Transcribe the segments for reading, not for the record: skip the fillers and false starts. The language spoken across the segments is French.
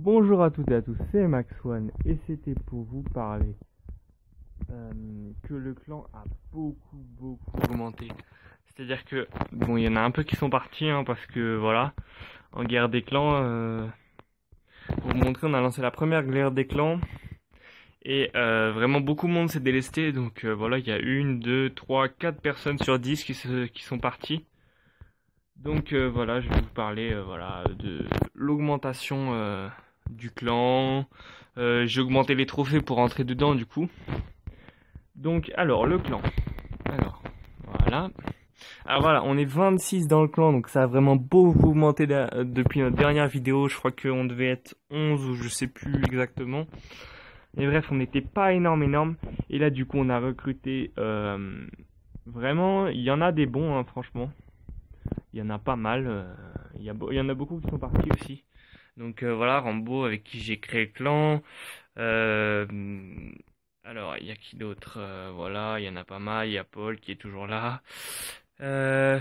Bonjour à toutes et à tous, c'est Max1 et c'était pour vous parler que le clan a beaucoup augmenté. C'est-à-dire que, bon, il y en a un peu qui sont partis, parce que, voilà, en guerre des clans, pour vous montrer, on a lancé la première guerre des clans et vraiment beaucoup de monde s'est délesté. Donc voilà, il y a 1, 2, 3, 4 personnes sur 10 qui sont partis. Donc voilà, je vais vous parler voilà, de l'augmentation du clan. J'ai augmenté les trophées pour rentrer dedans du coup. Donc alors le clan. Alors voilà. Alors voilà, on est 26 dans le clan, donc ça a vraiment beaucoup augmenté depuis notre dernière vidéo. Je crois qu'on devait être 11 ou je sais plus exactement. Mais bref, on n'était pas énorme. Et là du coup on a recruté vraiment, il y en a des bons franchement. Il y en a pas mal. Il y en a beaucoup qui sont partis aussi. Donc voilà, Rambo avec qui j'ai créé le clan. Alors, il y a qui d'autre? Voilà, il y en a pas mal. Il y a Paul qui est toujours là. Je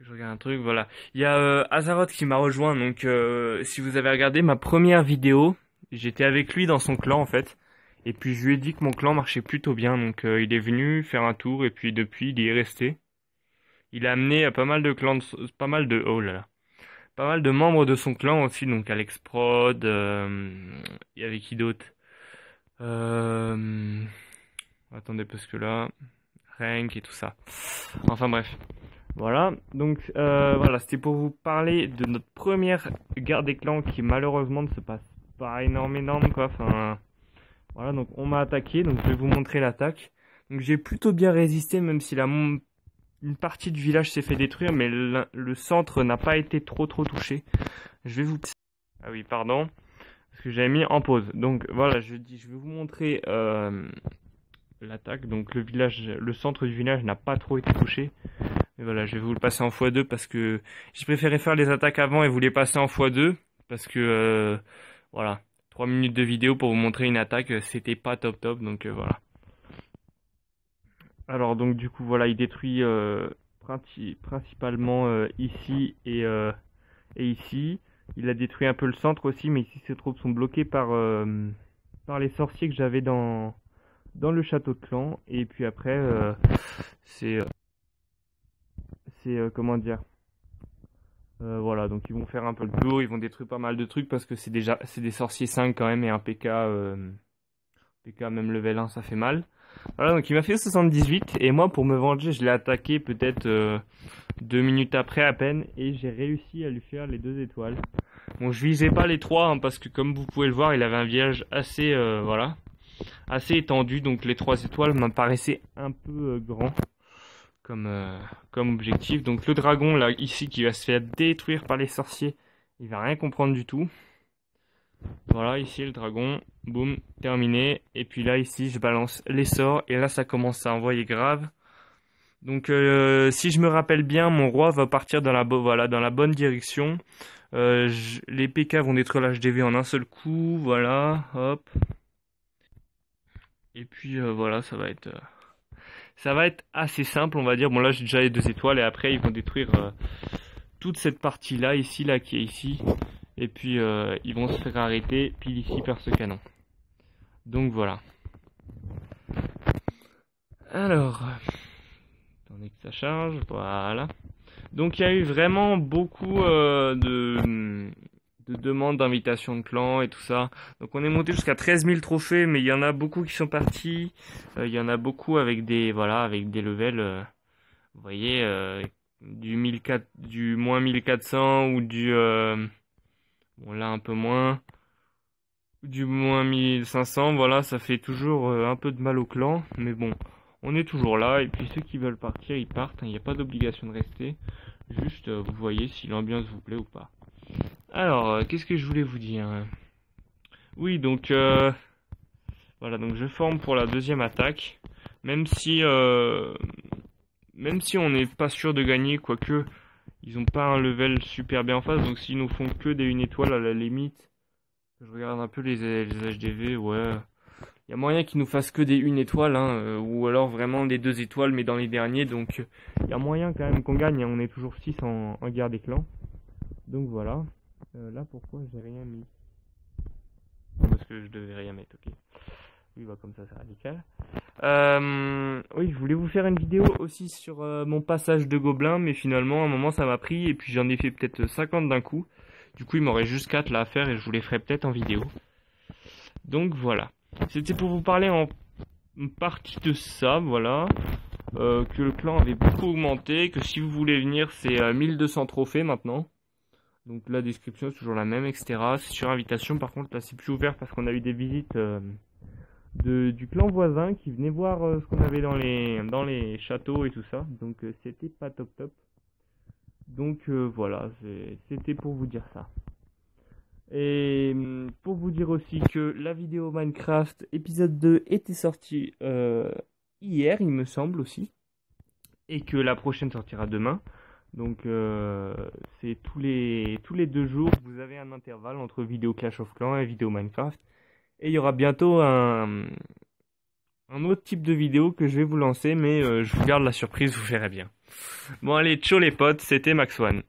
regarde un truc, voilà. Il y a Azaroth qui m'a rejoint. Donc si vous avez regardé ma première vidéo, j'étais avec lui dans son clan en fait. Et puis je lui ai dit que mon clan marchait plutôt bien. Donc il est venu faire un tour et puis depuis il y est resté. Il a amené pas mal de clans, oh là là, pas mal de membres de son clan aussi, donc Alex Prod, il y avait qui d'autre? Euh, Attendez parce que là, Rank et tout ça. Enfin bref, voilà. Donc voilà, c'était pour vous parler de notre première guerre des clans qui malheureusement ne se passe pas énorme quoi. Enfin voilà, donc on m'a attaqué, donc je vais vous montrer l'attaque. Donc j'ai plutôt bien résisté, même si une partie du village s'est fait détruire, mais le centre n'a pas été trop touché. Je vais vous... Ah oui, pardon, parce que j'avais mis en pause. Donc voilà, je vais vous montrer l'attaque. Donc le centre du village n'a pas trop été touché. Mais voilà, je vais vous le passer en x2 parce que j'ai préféré faire les attaques avant et vous les passer en x2. Parce que, voilà, 3 minutes de vidéo pour vous montrer une attaque, c'était pas top. Donc voilà. Alors donc du coup voilà, il détruit principalement ici et ici. Il a détruit un peu le centre aussi, mais ici ses troupes sont bloquées par les sorciers que j'avais dans le château de clan. Et puis après c'est comment dire, voilà, donc ils vont faire un peu le tour, ils vont détruire pas mal de trucs parce que c'est des sorciers 5 quand même et un PK même level 1 ça fait mal. Voilà, donc il m'a fait 78 et moi pour me venger je l'ai attaqué peut-être 2 minutes après à peine et j'ai réussi à lui faire les 2 étoiles. Bon, je visais pas les 3 parce que comme vous pouvez le voir il avait un village assez voilà, assez étendu, donc les 3 étoiles m'apparaissaient un peu grand comme objectif. Donc le dragon là ici qui va se faire détruire par les sorciers, il va rien comprendre du tout. Voilà, ici le dragon, boum, terminé. Et puis là, ici, je balance les sorts. Et là, ça commence à envoyer grave. Donc, si je me rappelle bien, mon roi va partir dans la bonne direction. Les PK vont détruire l'HDV en un seul coup. Voilà, hop. Et puis, voilà, ça va être assez simple, on va dire. Bon, là, j'ai déjà les 2 étoiles. Et après, ils vont détruire toute cette partie-là, ici, là, qui est ici. Et puis ils vont se faire arrêter pile ici par ce canon. Donc voilà. Alors, attendez que ça charge, voilà. Donc il y a eu vraiment beaucoup de demandes d'invitation de clan et tout ça. Donc on est monté jusqu'à 13 000 trophées, mais il y en a beaucoup qui sont partis. Il y en a beaucoup avec des levels, vous voyez, du moins 1400 ou bon là un peu moins, du moins 1500, voilà, ça fait toujours un peu de mal au clan, mais bon, on est toujours là, et puis ceux qui veulent partir, ils partent, il n'y a pas d'obligation de rester, juste vous voyez si l'ambiance vous plaît ou pas. Alors, qu'est-ce que je voulais vous dire? Oui, donc, voilà, donc je forme pour la deuxième attaque, même si on n'est pas sûr de gagner, quoique... Ils ont pas un level super bien en face, donc s'ils nous font que des 1 étoile à la limite, je regarde un peu les HDV, ouais. Il y a moyen qu'ils nous fassent que des 1 étoile, ou alors vraiment des 2 étoiles, mais dans les derniers, donc il y a moyen quand même qu'on gagne, on est toujours 6 en guerre des clans. Donc voilà. Là, pourquoi j'ai rien mis? Non, parce que je devais rien mettre, ok. Oui, bah comme ça, c'est radical. Oui, je voulais vous faire une vidéo aussi sur mon passage de gobelin, mais finalement, à un moment, ça m'a pris, et puis j'en ai fait peut-être 50 d'un coup. Du coup, il m'aurait juste 4 là à faire, et je vous les ferai peut-être en vidéo. Donc voilà. C'était pour vous parler en partie de ça, voilà. Que le clan avait beaucoup augmenté, que si vous voulez venir, c'est 1200 trophées maintenant. Donc la description est toujours la même, etc. C'est sur invitation, par contre là c'est plus ouvert parce qu'on a eu des visites du clan voisin qui venaient voir ce qu'on avait dans les châteaux et tout ça. Donc c'était pas top top. Donc voilà, c'était pour vous dire ça. Et pour vous dire aussi que la vidéo Minecraft épisode 2 était sortie hier, il me semble aussi. Et que la prochaine sortira demain. Donc c'est tous les 2 jours, vous avez un intervalle entre vidéo Clash of Clans et vidéo Minecraft. Et il y aura bientôt un autre type de vidéo que je vais vous lancer, mais je vous garde la surprise, vous verrez bien. Bon allez, ciao les potes, c'était Max One.